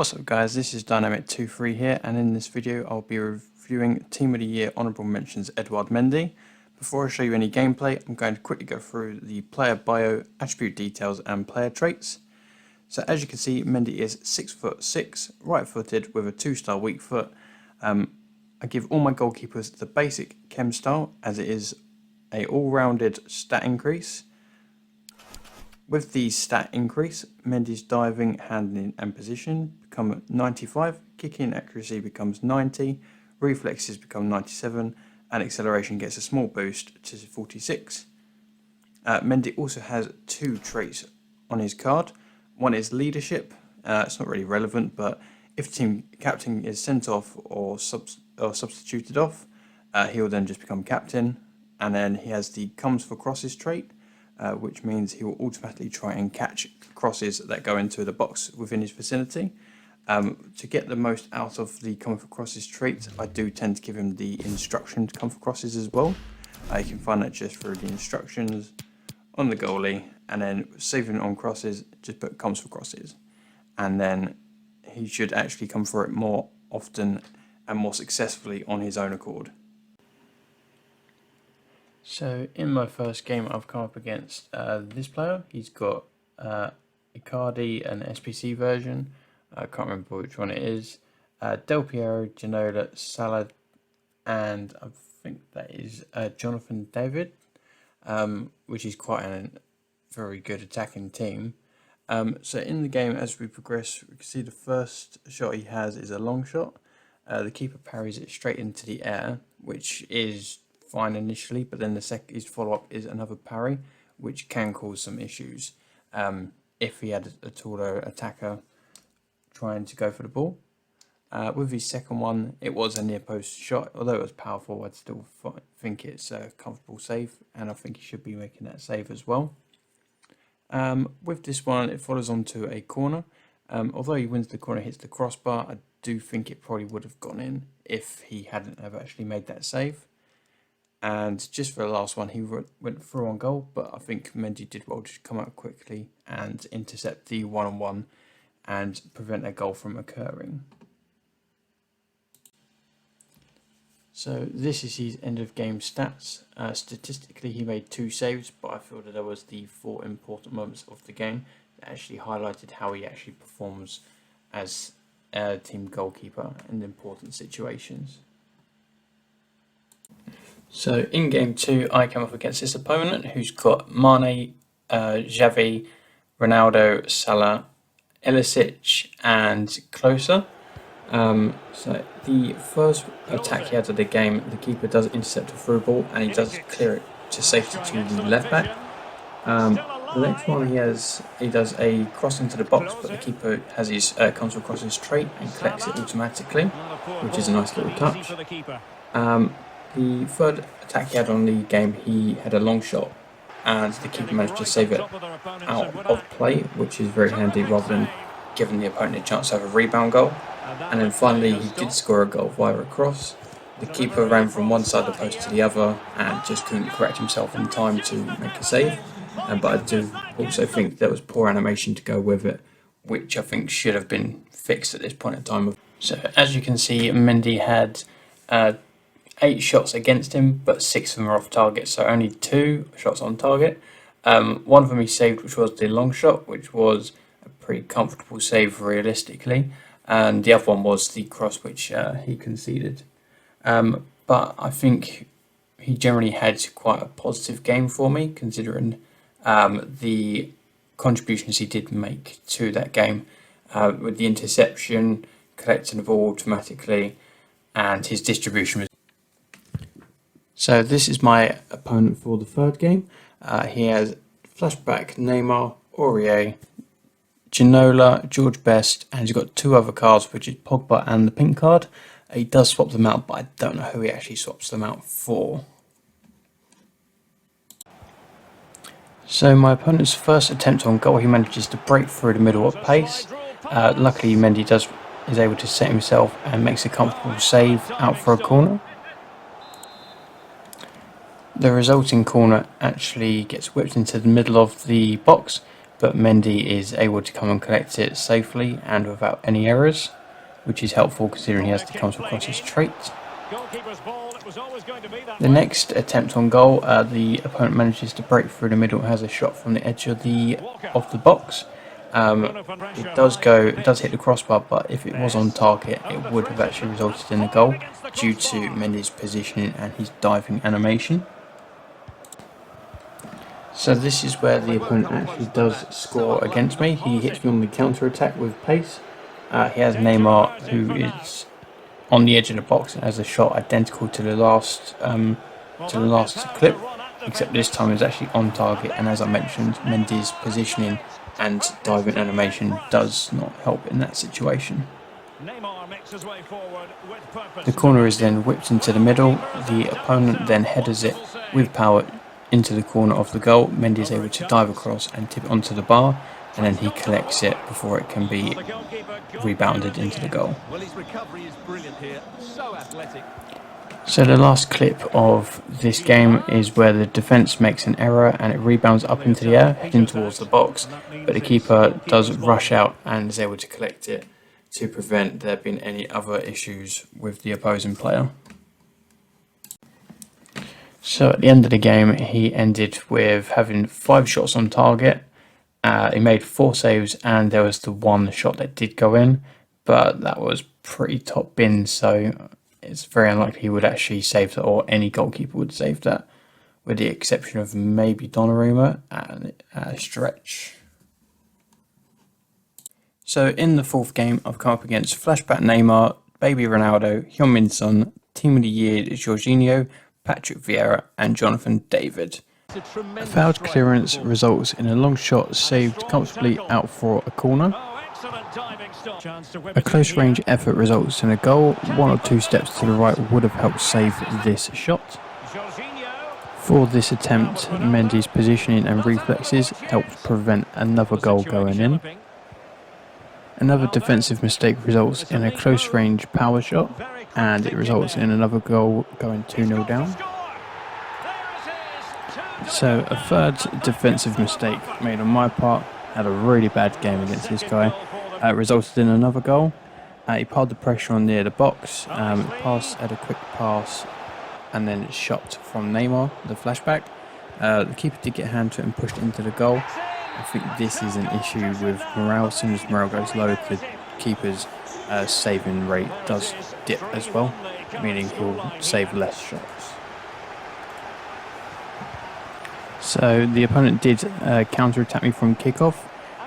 What's up guys, this is Dynamic23 here, and in this video I'll be reviewing Team of the Year Honourable Mentions Edouard Mendy. Before I show you any gameplay, I'm going to quickly go through the player bio, attribute details and player traits. So as you can see, Mendy is 6'6", right-footed with a 2-star weak foot. I give all my goalkeepers the basic chem style, as it is a all-rounded stat increase. With the stat increase, Mendy's diving, handling and position become 95, kicking accuracy becomes 90, reflexes become 97, and acceleration gets a small boost to 46. Mendy also has 2 traits on his card. One is leadership. It's not really relevant, but if the team captain is sent off or substituted off, he will then just become captain. And then he has the comes for crosses trait, which means he will automatically try and catch crosses that go into the box within his vicinity. To get the most out of the come for crosses trait, I do tend to give him the instruction to come for crosses as well. You can find that just through the instructions on the goalie, and then saving on crosses, just put comes for crosses. And then he should actually come for it more often and more successfully on his own accord. So in my first game I've come up against this player. He's got Icardi, an SPC version. I can't remember which one it is. Del Piero, Ginola, Salah, and I think that is Jonathan David, which is quite a very good attacking team. So in the game, as we progress, we can see the first shot he has is a long shot. The keeper parries it straight into the air, which is fine initially, but then his follow-up is another parry, which can cause some issues if he had a taller attacker trying to go for the ball. With his second one, it was a near post shot. Although it was powerful, I'd still think it's a comfortable save, and I think he should be making that save as well. With this one, it follows on to a corner. Although he wins the corner, hits the crossbar, I do think it probably would have gone in if he hadn't have actually made that save. And just for the last one, he went through on goal, but I think Mendy did well to come out quickly and intercept the one-on-one and prevent a goal from occurring. So this is his end of game stats. Statistically, he made 2 saves, but I feel that there was the 4 important moments of the game that actually highlighted how he actually performs as a team goalkeeper in important situations. So in game 2, I came up against this opponent who's got Mane, Xavi, Ronaldo, Salah, Ilicic and Closer. So the first attack he had of the game, the keeper does intercept a through ball and he does clear it to safety to the left back. The next one he does a cross into the box, but the keeper has his comes across his trait and collects it automatically, which is a nice little touch. The third attack he had on the game, he had a long shot and the keeper managed to save it out of play, which is very handy rather than giving the opponent a chance to have a rebound goal. And then finally he did score a goal via a cross. The keeper ran from one side of the post to the other and just couldn't correct himself in time to make a save. But I do also think there was poor animation to go with it, which I think should have been fixed at this point in time. So as you can see, Mendy had 8 shots against him, but 6 of them were off target, so only 2 shots on target. One of them he saved, which was the long shot, which was a pretty comfortable save realistically, and the other one was the cross, which he conceded. But I think he generally had quite a positive game for me, considering the contributions he did make to that game, with the interception, collecting the ball automatically, and his distribution was. So this is my opponent for the third game. He has Flashback, Neymar, Aurier, Ginola, George Best, and he's got 2 other cards, which is Pogba and the pink card. He does swap them out, but I don't know who he actually swaps them out for. So my opponent's first attempt on goal, he manages to break through the middle at pace. Luckily, Mendy is able to set himself and makes a comfortable save out for a corner. The resulting corner actually gets whipped into the middle of the box, but Mendy is able to come and collect it safely and without any errors, which is helpful considering he has to come across his trait. The next attempt on goal, the opponent manages to break through the middle, has a shot from the edge of the box. It does hit the crossbar, but if it was on target, it would have actually resulted in a goal due to Mendy's positioning and his diving animation. So this is where the opponent actually does score against me. He hits me on the counter attack with pace. He has Neymar, who is on the edge of the box and has a shot identical to the last clip, except this time it's actually on target. And as I mentioned, Mendy's positioning and diving animation does not help in that situation. The corner is then whipped into the middle. The opponent then headers it with power into the corner of the goal. Mendy is able to dive across and tip it onto the bar, and then he collects it before it can be rebounded into the goal. So the last clip of this game is where the defence makes an error and it rebounds up into the air, heading towards the box, but the keeper does rush out and is able to collect it to prevent there being any other issues with the opposing player. So at the end of the game, he ended with having 5 shots on target. He made 4 saves, and there was the 1 shot that did go in, but that was pretty top bin, so it's very unlikely he would actually save that, or any goalkeeper would save that, with the exception of maybe Donnarumma and a stretch. So in the 4th game, I've come up against Flashback Neymar, Baby Ronaldo, Heung-min Son, Team of the Year Jorginho, Patrick Vieira and Jonathan David. A fouled clearance results in a long shot saved comfortably out for a corner. A close range effort results in a goal. 1 or 2 steps to the right would have helped save this shot. For this attempt, Mendy's positioning and reflexes helped prevent another goal going in. Another defensive mistake results in a close range power shot, and it results in another goal going 2-0 down. So a third defensive mistake made on my part. Had a really bad game against this guy. Resulted in another goal. He piled the pressure on near the box, had a quick pass, and then shot from Neymar, the flashback. The keeper did get a hand to it and pushed it into the goal. I think this is an issue with morale. As soon as morale goes low, the keeper's saving rate does dip as well, meaning he'll save less shots. So the opponent did counter-attack me from kickoff.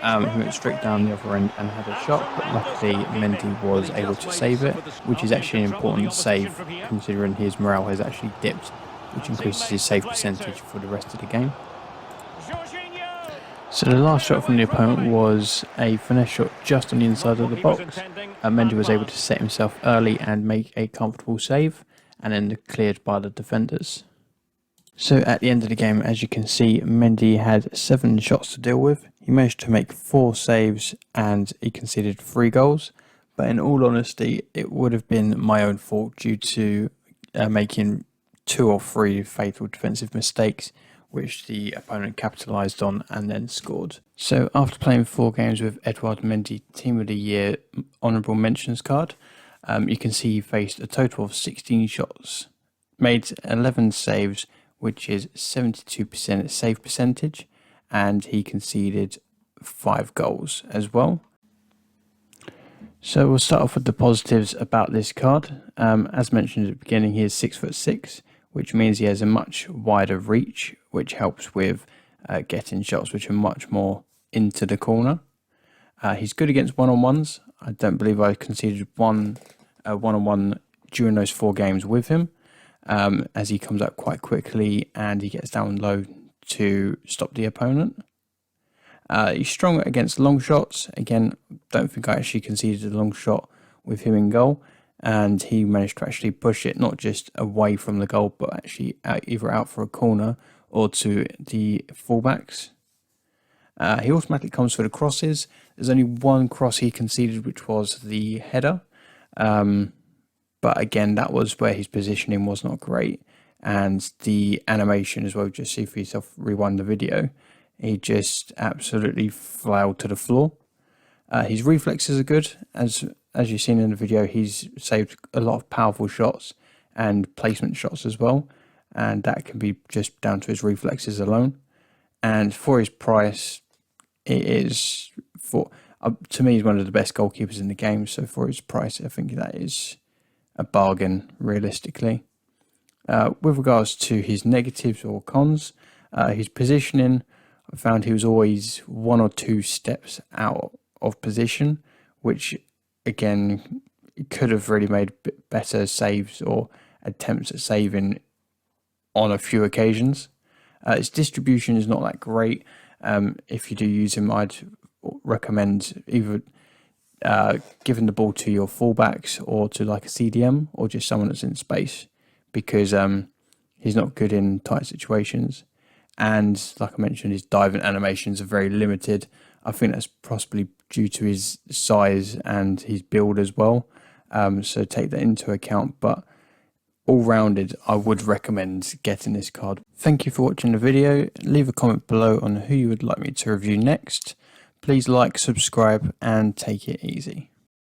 He went straight down the other end and had a shot, but luckily Mendy was able to save it, which is actually an important save considering his morale has actually dipped, which increases his save percentage for the rest of the game. So the last shot from the opponent was a finesse shot just on the inside of the box. Mendy was able to set himself early and make a comfortable save, and then cleared by the defenders. So at the end of the game, as you can see, Mendy had 7 shots to deal with. He managed to make 4 saves and he conceded 3 goals. But in all honesty, it would have been my own fault due to making 2 or 3 fatal defensive mistakes, which the opponent capitalised on and then scored. So after playing 4 games with Edouard Mendy Team of the Year Honourable Mentions card, you can see he faced a total of 16 shots, made 11 saves, which is 72% save percentage, and he conceded 5 goals as well. So we'll start off with the positives about this card. As mentioned at the beginning, he is 6'6", which means he has a much wider reach, which helps with getting shots which are much more into the corner. He's good against one-on-ones. I don't believe I conceded one one-on-one during those 4 games with him, as he comes up quite quickly and he gets down low to stop the opponent. He's strong against long shots. Again, don't think I actually conceded a long shot with him in goal, and he managed to actually push it not just away from the goal, but actually either out for a corner or to the fullbacks. He automatically comes for the crosses. There's only 1 cross he conceded, which was the header. But again, that was where his positioning was not great. And the animation as well, just see for yourself, rewind the video. he just absolutely flailed to the floor. His reflexes are good, as you've seen in the video. He's saved a lot of powerful shots and placement shots as well, and that can be just down to his reflexes alone. And for his price, it is to me, he's one of the best goalkeepers in the game. So for his price, I think that is a bargain realistically. With regards to his negatives or cons, his positioning, I found he was always 1 or 2 steps out of position, which again could have really made better saves or attempts at saving on a few occasions. His distribution is not that great. If you do use him, I'd recommend either giving the ball to your fullbacks or to like a CDM or just someone that's in space, because he's not good in tight situations. And like I mentioned, his diving animations are very limited. I think that's possibly due to his size and his build as well. So take that into account. But all rounded, I would recommend getting this card. Thank you for watching the video. Leave a comment below on who you would like me to review next. Please like, subscribe, and take it easy.